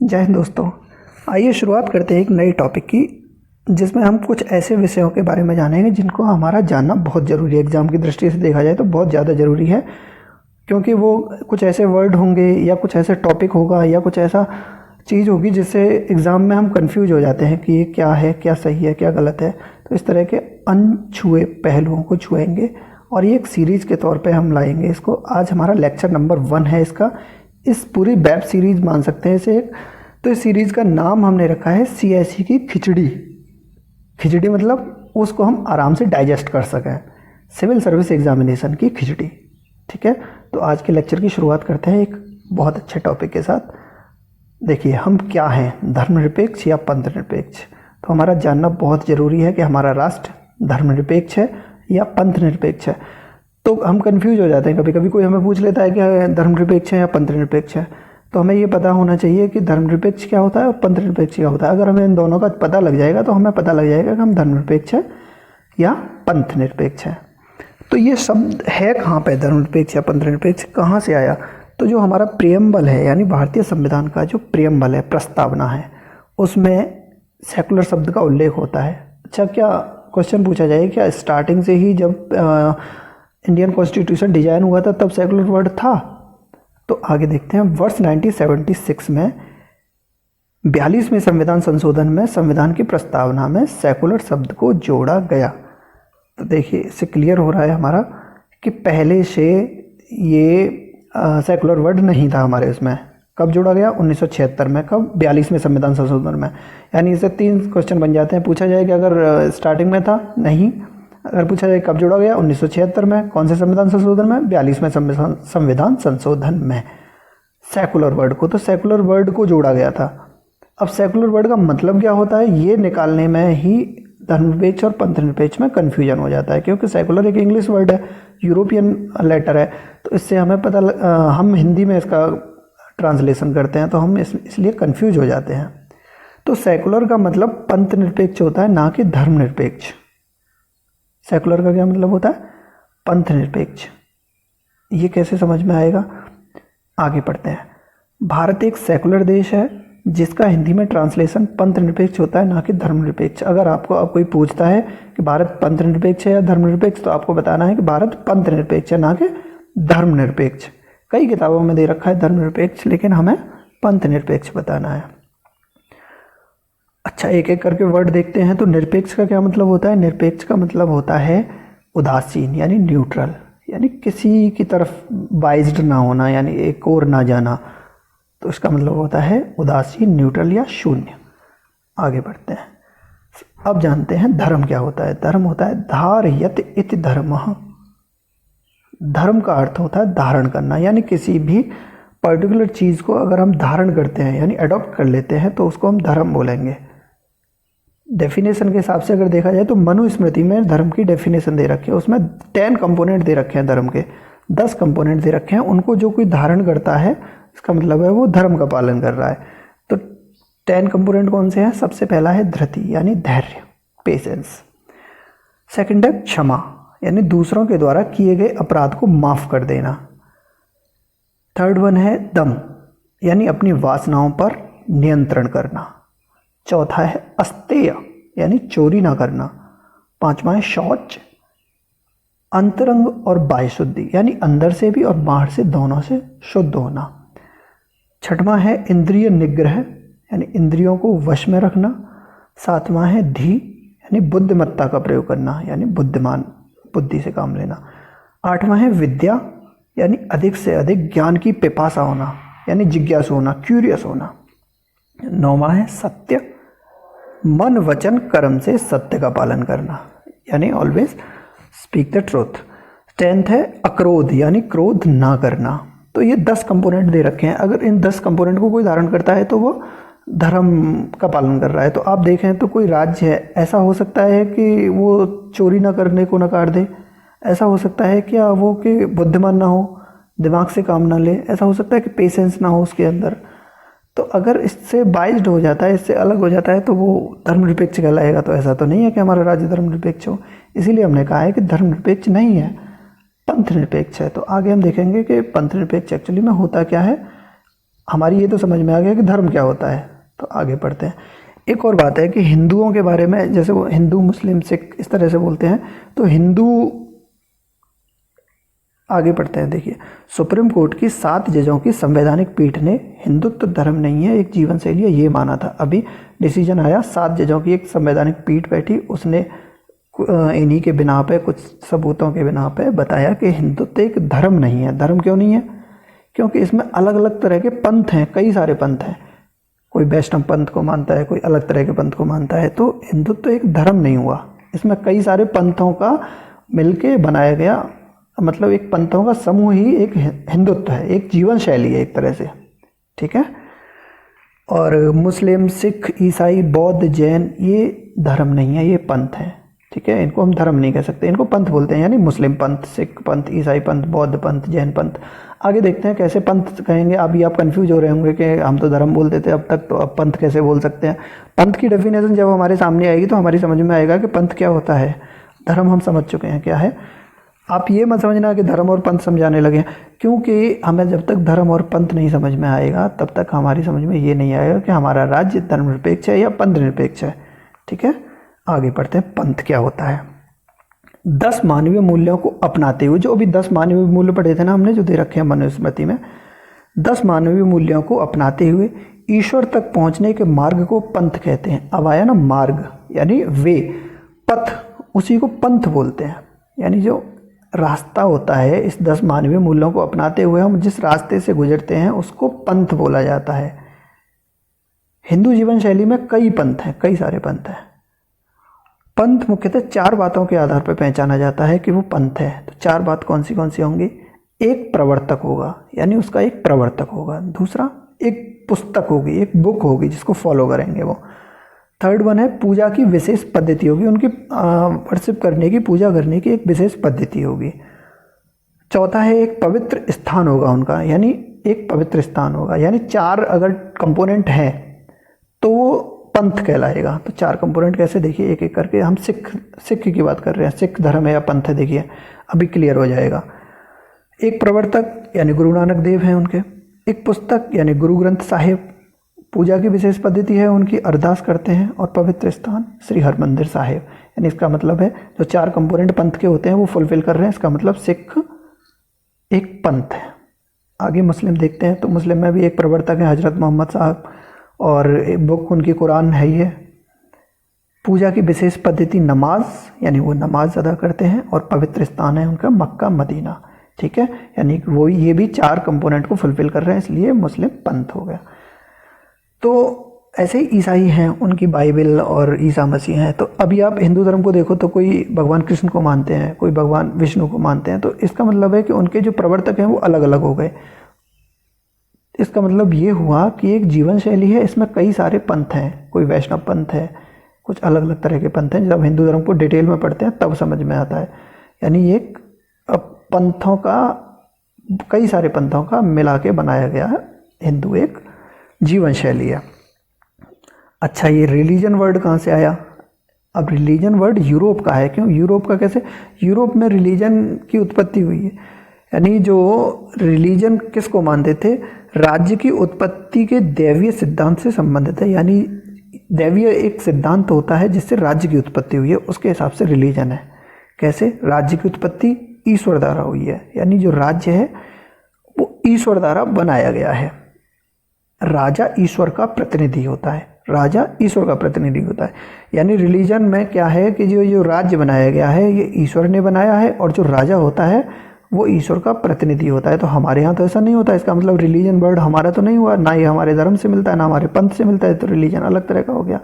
जय हिंद दोस्तों। आइए शुरुआत करते हैं एक नई टॉपिक की, जिसमें हम कुछ ऐसे विषयों के बारे में जानेंगे जिनको हमारा जानना बहुत ज़रूरी है। एग्ज़ाम की दृष्टि से देखा जाए तो बहुत ज़्यादा ज़रूरी है, क्योंकि वो कुछ ऐसे वर्ड होंगे या कुछ ऐसे टॉपिक होगा या कुछ ऐसा चीज़ होगी जिससे एग्ज़ाम में हम कंफ्यूज हो जाते हैं कि ये क्या है, क्या सही है, क्या गलत है। तो इस तरह के अनछुए पहलुओं को छुएंगे और ये एक सीरीज़ के तौर पे हम लाएंगे इसको। आज हमारा लेक्चर नंबर 1 है इसका। इस पूरी वेब सीरीज़ मान सकते हैं इसे एक। तो इस सीरीज़ का नाम हमने रखा है CSE की खिचड़ी। खिचड़ी मतलब उसको हम आराम से डाइजेस्ट कर सकें, सिविल सर्विस एग्जामिनेशन की खिचड़ी। ठीक है, तो आज के लेक्चर की शुरुआत करते हैं एक बहुत अच्छे टॉपिक के साथ। देखिए, हम क्या हैं, धर्मनिरपेक्ष या पंथनिरपेक्ष। तो हमारा जानना बहुत ज़रूरी है कि हमारा राष्ट्र धर्मनिरपेक्ष है या पंथनिरपेक्ष है। तो हम कंफ्यूज हो जाते हैं, कभी कभी कोई हमें पूछ लेता है कि धर्मनिरपेक्ष है या पंथनिरपेक्ष है। तो हमें ये पता होना चाहिए कि धर्मनिरपेक्ष क्या होता है और पंथनिरपेक्ष क्या होता है। अगर हमें इन दोनों का पता लग जाएगा तो हमें पता लग जाएगा कि हम धर्मनिरपेक्ष है या पंथनिरपेक्ष है। तो ये शब्द है कहाँ पे, धर्मनिरपेक्ष या पंथनिरपेक्ष कहाँ से आया? तो जो हमारा प्रियम्बल है, यानी भारतीय संविधान का जो प्रियम्बल है, प्रस्तावना है, उसमें सेकुलर शब्द का उल्लेख होता है। अच्छा, क्या क्वेश्चन पूछा जाए, क्या स्टार्टिंग से ही जब इंडियन कॉन्स्टिट्यूशन डिजाइन हुआ था तब सेकुलर वर्ड था? तो आगे देखते हैं। वर्ष 1976 में 42वें संविधान संशोधन में संविधान की प्रस्तावना में सेकुलर शब्द को जोड़ा गया। तो देखिए, इससे क्लियर हो रहा है हमारा कि पहले से ये सेकुलर वर्ड नहीं था हमारे इसमें। कब जोड़ा गया? 1976 में। कब? 42वें संविधान संशोधन में। यानी इससे 3 क्वेश्चन बन जाते हैं। पूछा जाए कि अगर स्टार्टिंग में था, नहीं। अगर पूछा जाए कब जोड़ा गया? 1976 में। कौन से संविधान संशोधन में? 42वें संविधान संशोधन में। सेकुलर वर्ड को, तो सेकुलर वर्ड को जोड़ा गया था। अब सेकुलर वर्ड का मतलब क्या होता है, ये निकालने में ही धर्मनिरपेक्ष और पंथनिरपेक्ष में कन्फ्यूजन हो जाता है, क्योंकि सेकुलर एक इंग्लिश वर्ड है, यूरोपियन लेटर है। तो इससे हमें हम हिंदी में इसका ट्रांसलेशन करते हैं तो हम इसलिए कन्फ्यूज हो जाते हैं। तो सेकुलर का मतलब पंथनिरपेक्ष होता है, ना कि धर्मनिरपेक्ष। सेकुलर का क्या मतलब होता है? पंथनिरपेक्ष। ये कैसे समझ में आएगा? आगे पढ़ते हैं। भारत एक सेकुलर देश है जिसका हिंदी में ट्रांसलेशन पंथनिरपेक्ष होता है, ना कि धर्मनिरपेक्ष। अगर आपको अब कोई पूछता है कि भारत पंथनिरपेक्ष है या धर्मनिरपेक्ष, तो आपको बताना है कि भारत पंथनिरपेक्ष है, ना कि धर्मनिरपेक्ष। कई किताबों में दे रखा है धर्मनिरपेक्ष, लेकिन हमें पंथनिरपेक्ष बताना है। अच्छा, एक एक करके वर्ड देखते हैं। तो निरपेक्ष का क्या मतलब होता है? निरपेक्ष का मतलब होता है उदासीन, यानी न्यूट्रल, यानी किसी की तरफ बाइज्ड ना होना, यानी एक और ना जाना। तो इसका मतलब होता है उदासीन, न्यूट्रल या शून्य। आगे बढ़ते हैं। अब जानते हैं धर्म क्या होता है। धर्म होता है धारयत इति धर्मः। धर्म का अर्थ होता है धारण करना, यानी किसी भी पर्टिकुलर चीज़ को अगर हम धारण करते हैं, यानी अडॉप्ट कर लेते हैं, तो उसको हम धर्म बोलेंगे। डेफिनेशन के हिसाब से अगर देखा जाए तो मनुस्मृति में धर्म की डेफिनेशन दे रखी है। उसमें 10 कंपोनेंट दे रखे हैं धर्म के, 10 कंपोनेंट दे रखे हैं। उनको जो कोई धारण करता है, इसका मतलब है वो धर्म का पालन कर रहा है। तो 10 कंपोनेंट कौन से हैं? सबसे पहला है धृति, यानी धैर्य, पेशेंस। सेकंड है क्षमा, यानी दूसरों के द्वारा किए गए अपराध को माफ कर देना। थर्ड वन है दम, यानी अपनी वासनाओं पर नियंत्रण करना। चौथा है अस्तेय, यानी चोरी ना करना। पांचवा है शौच, अंतरंग और बाह्य शुद्धि, यानी अंदर से भी और बाहर से, दोनों से शुद्ध होना। छठवां है इंद्रिय निग्रह, यानी इंद्रियों को वश में रखना। सातवां है धी, यानी बुद्धिमत्ता का प्रयोग करना, यानी बुद्धिमान, बुद्धि से काम लेना। आठवां है विद्या, यानी अधिक से अधिक ज्ञान की पिपासा होना, यानी जिज्ञासु होना, क्यूरियस होना। नौवां है सत्य, मन वचन कर्म से सत्य का पालन करना, यानी always speak the truth. 10th है अक्रोध, यानी क्रोध ना करना। तो ये 10 कंपोनेंट दे रखे हैं। अगर इन 10 कंपोनेंट को कोई धारण करता है तो वो धर्म का पालन कर रहा है। तो आप देखें तो कोई राज्य है, ऐसा हो सकता है कि वो चोरी ना करने को नकार दे, ऐसा हो सकता है क्या वो कि बुद्धिमान ना हो, दिमाग से काम ना ले, ऐसा हो सकता है कि पेशेंस ना हो उसके अंदर। तो अगर इससे बाइज्ड हो जाता है, इससे अलग हो जाता है, तो वो धर्मनिरपेक्ष कहलाएगा। तो ऐसा तो नहीं है कि हमारा राज्य धर्मनिरपेक्ष हो। इसीलिए हमने कहा है कि धर्मनिरपेक्ष नहीं है, पंथनिरपेक्ष है। तो आगे हम देखेंगे कि पंथनिरपेक्ष एक्चुअली में होता क्या है। हमारी ये तो समझ में आ गया कि धर्म क्या होता है। तो आगे पढ़ते हैं। एक और बात है कि हिंदुओं के बारे में, जैसे वो हिंदू मुस्लिम सिख इस तरह से बोलते हैं, तो हिंदू, आगे पढ़ते हैं। देखिए, सुप्रीम कोर्ट की 7 जजों की संवैधानिक पीठ ने हिंदुत्व धर्म नहीं है, एक जीवन शैली है, ये माना था। अभी डिसीजन आया, 7 जजों की एक संवैधानिक पीठ बैठी, उसने इन्हीं के बिना पे, कुछ सबूतों के बिना पे बताया कि हिंदुत्व एक धर्म नहीं है। धर्म क्यों नहीं है? क्योंकि इसमें अलग अलग तरह के पंथ हैं, कई सारे पंथ हैं। कोई वैष्णव पंथ को मानता है, कोई अलग तरह के पंथ को मानता है। तो हिंदुत्व एक धर्म नहीं हुआ, इसमें कई सारे पंथों का मिलके बनाया गया, मतलब एक पंथों का समूह ही एक हिंदुत्व है, एक जीवन शैली है एक तरह से। ठीक है। और मुस्लिम, सिख, ईसाई, बौद्ध, जैन ये धर्म नहीं है, ये पंथ है। ठीक है। इनको हम धर्म नहीं कह सकते, इनको पंथ बोलते हैं, यानी मुस्लिम पंथ, सिख पंथ, ईसाई पंथ, बौद्ध पंथ, जैन पंथ। आगे देखते हैं कैसे पंथ कहेंगे। अभी आप कंफ्यूज हो रहे होंगे कि हम तो धर्म बोलते थे अब तक, तो अब पंथ कैसे बोल सकते हैं। पंथ की डेफिनेशन जब हमारे सामने आएगी तो हमारी समझ में आएगा कि पंथ क्या होता है। धर्म हम समझ चुके हैं क्या है। आप ये मत समझना कि धर्म और पंथ समझाने लगे, क्योंकि हमें जब तक धर्म और पंथ नहीं समझ में आएगा तब तक हमारी समझ में ये नहीं आएगा कि हमारा राज्य धर्मनिरपेक्ष है या पंथ निरपेक्ष है। ठीक है। आगे पढ़ते हैं, पंथ क्या होता है। 10 मानवीय मूल्यों को अपनाते हुए, जो अभी 10 मानवीय मूल्य पढ़े थे ना हमने, जो दे रखे हैं मनुस्मृति में, 10 मानवीय मूल्यों को अपनाते हुए ईश्वर तक पहुंचने के मार्ग को पंथ कहते हैं। अब आया ना मार्ग, यानी वे, पथ, उसी को पंथ बोलते हैं। यानी जो रास्ता होता है, इस 10 मानवीय मूल्यों को अपनाते हुए हम जिस रास्ते से गुजरते हैं उसको पंथ बोला जाता है। हिंदू जीवन शैली में कई पंथ हैं, कई सारे पंथ हैं। पंथ मुख्यतः 4 बातों के आधार पर पहचाना जाता है कि वो पंथ है। तो 4 बात कौन सी होंगी? एक प्रवर्तक होगा, यानी उसका एक प्रवर्तक होगा। दूसरा, एक पुस्तक होगी, एक बुक होगी जिसको फॉलो करेंगे वो। थर्ड वन है पूजा की विशेष पद्धति होगी, उनकी वर्शिप करने की, पूजा करने की एक विशेष पद्धति होगी। चौथा है एक पवित्र स्थान होगा उनका, यानी एक पवित्र स्थान होगा। यानी 4 अगर कंपोनेंट है तो वो पंथ कहलाएगा। तो 4 कंपोनेंट कैसे, देखिए एक एक करके। हम सिख की बात कर रहे हैं, सिख धर्म है या पंथ है, देखिए अभी क्लियर हो जाएगा। एक प्रवर्तक यानी गुरु नानक देव हैं उनके, एक पुस्तक यानी गुरु ग्रंथ साहिब, पूजा की विशेष पद्धति है उनकी, अरदास करते हैं, और पवित्र स्थान श्री हरमंदिर साहिब। यानी इसका मतलब है जो 4 कंपोनेंट पंथ के होते हैं वो फुलफिल कर रहे हैं। इसका मतलब सिख एक पंथ है। आगे मुस्लिम देखते हैं। तो मुस्लिम में भी एक प्रवर्तक है हजरत मोहम्मद साहब, और एक बुक उनकी कुरान है ही है। पूजा की विशेष पद्धति नमाज, यानी वो नमाज अदा करते हैं, और पवित्र स्थान है उनका मक्का मदीना। ठीक है। यानी वो ये भी 4 कंपोनेंट को फुलफिल कर रहे हैं, इसलिए मुस्लिम पंथ हो गया। तो ऐसे ही ईसाई हैं, उनकी बाइबल और ईसा मसीह हैं। तो अभी आप हिंदू धर्म को देखो तो कोई भगवान कृष्ण को मानते हैं, कोई भगवान विष्णु को मानते हैं। तो इसका मतलब है कि उनके जो प्रवर्तक हैं वो अलग अलग हो गए। इसका मतलब ये हुआ कि एक जीवन शैली है, इसमें कई सारे पंथ हैं। कोई वैष्णव पंथ है, कुछ अलग अलग तरह के पंथ हैं। जब हिंदू धर्म को डिटेल में पढ़ते हैं तब समझ में आता है। यानी एक पंथों का, कई सारे पंथों का मिला के बनाया गया है हिंदू एक जीवन शैली है। अच्छा, ये रिलीजन वर्ड कहाँ से आया? अब रिलीजन वर्ड यूरोप का है। क्यों यूरोप का? कैसे? यूरोप में रिलीजन की उत्पत्ति हुई है। यानी जो रिलीजन किसको मानते थे? राज्य की उत्पत्ति के दैवीय सिद्धांत से संबंधित है। यानी दैवीय एक सिद्धांत होता है जिससे राज्य की उत्पत्ति हुई है, उसके हिसाब से रिलीजन है। कैसे? राज्य की उत्पत्ति ईश्वर द्वारा हुई है, यानी जो राज्य है वो ईश्वर द्वारा बनाया गया है। राजा ईश्वर का प्रतिनिधि होता है, राजा ईश्वर का प्रतिनिधि होता है। यानी रिलीजन में क्या है कि जो राज्य बनाया गया है ये ईश्वर ने बनाया है, और जो राजा होता है वो ईश्वर का प्रतिनिधि होता है। तो हमारे यहाँ तो ऐसा नहीं होता। इसका मतलब रिलीजन वर्ड हमारा तो नहीं हुआ, ना ही हमारे धर्म से मिलता है, ना हमारे पंथ से मिलता है। तो रिलीजन अलग तरह का हो गया।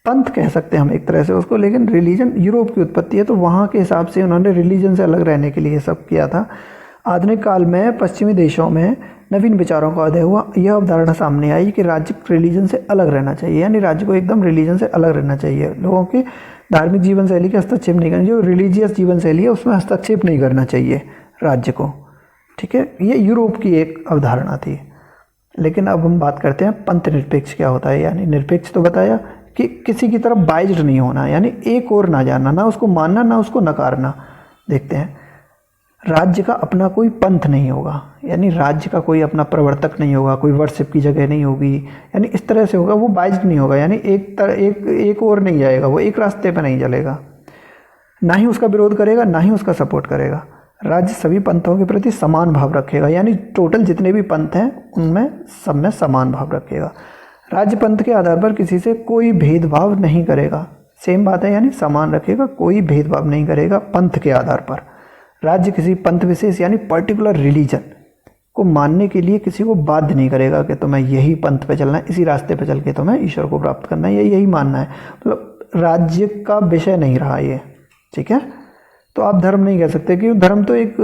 पंथ कह सकते हैं हम एक तरह से उसको, लेकिन रिलीजन यूरोप की उत्पत्ति है, तो वहाँ के हिसाब से उन्होंने रिलीजन से अलग रहने के लिए सब किया था। आधुनिक काल में पश्चिमी देशों में नवीन विचारों का उदय हुआ। यह अवधारणा सामने आई कि राज्य रिलीजन से अलग रहना चाहिए, यानी राज्य को एकदम रिलीजन से अलग रहना चाहिए। लोगों के धार्मिक जीवन शैली के हस्तक्षेप नहीं करना, जो रिलीजियस जीवन शैली है उसमें हस्तक्षेप नहीं करना चाहिए राज्य को। ठीक है, ये यूरोप की एक अवधारणा थी। लेकिन अब हम बात करते हैं पंथ निरपेक्ष क्या होता है। यानी निरपेक्ष तो बताया कि किसी की तरफ बाइज्ड नहीं होना, यानी एक और ना जाना, ना उसको मानना ना उसको नकारना। देखते हैं, राज्य का अपना कोई पंथ नहीं होगा, यानी राज्य का कोई अपना प्रवर्तक नहीं होगा, कोई वर्शिप की जगह नहीं होगी, यानी इस तरह से होगा, वो बाइज्ड नहीं होगा, यानी एक और नहीं जाएगा, वो एक रास्ते पर नहीं चलेगा, ना ही उसका विरोध करेगा ना ही उसका सपोर्ट करेगा। राज्य सभी पंथों के प्रति समान भाव रखेगा, यानी टोटल जितने भी पंथ हैं उनमें सब में समान भाव रखेगा। राज्य पंथ के आधार पर किसी से कोई भेदभाव नहीं करेगा, सेम बात है, यानी समान रखेगा, कोई भेदभाव नहीं करेगा पंथ के आधार पर। राज्य किसी पंथ विशेष यानी पर्टिकुलर रिलीजन को मानने के लिए किसी को बाध्य नहीं करेगा कि तुम्हें यही पंथ पे चलना है, इसी रास्ते पे चल के तुम्हें ईश्वर को प्राप्त करना है या यही मानना है, मतलब राज्य का विषय नहीं रहा ये, ठीक है। तो आप धर्म नहीं कह सकते, क्योंकि धर्म तो एक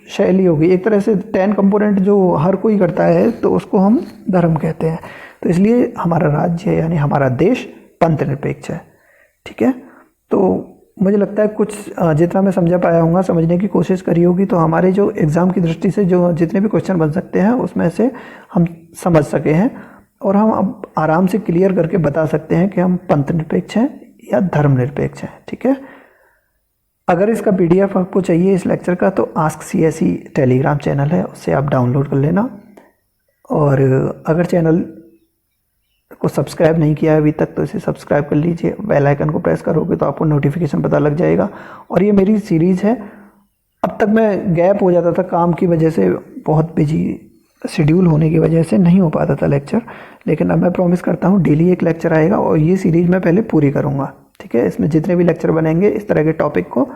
शैली होगी, एक तरह से 10 कंपोनेंट जो हर कोई करता है तो उसको हम धर्म कहते हैं। तो इसलिए हमारा राज्य यानी हमारा देश पंथ निरपेक्ष है, ठीक है। तो मुझे लगता है कुछ जितना मैं समझा पाया हूँ, समझने की कोशिश करी होगी, तो हमारे जो एग्ज़ाम की दृष्टि से जो जितने भी क्वेश्चन बन सकते हैं उसमें से हम समझ सके हैं और हम अब आराम से क्लियर करके बता सकते हैं कि हम पंथ निरपेक्ष हैं या धर्म निरपेक्ष हैं, ठीक है। अगर इसका PDF आपको चाहिए इस लेक्चर का तो आस्क CSE टेलीग्राम चैनल है, उससे आप डाउनलोड कर लेना। और अगर चैनल को सब्सक्राइब नहीं किया है अभी तक तो इसे सब्सक्राइब कर लीजिए, बेल आइकन को प्रेस करोगे तो आपको नोटिफिकेशन पता लग जाएगा। और ये मेरी सीरीज़ है, अब तक मैं गैप हो जाता था काम की वजह से, बहुत बिजी शेड्यूल होने की वजह से नहीं हो पाता था लेक्चर, लेकिन अब मैं प्रॉमिस करता हूँ डेली एक लेक्चर आएगा और ये सीरीज़ मैं पहले पूरी करूँगा, ठीक है। इसमें जितने भी लेक्चर बनेंगे इस तरह के टॉपिक को,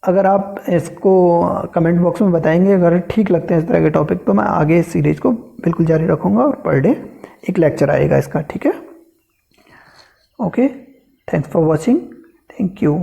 अगर आप इसको कमेंट बॉक्स में बताएंगे अगर ठीक लगते हैं इस तरह के टॉपिक तो मैं आगे इस सीरीज़ को बिल्कुल जारी रखूँगा और पर डे एक लेक्चर आएगा इसका, ठीक है। Okay, thanks for watching, thank you.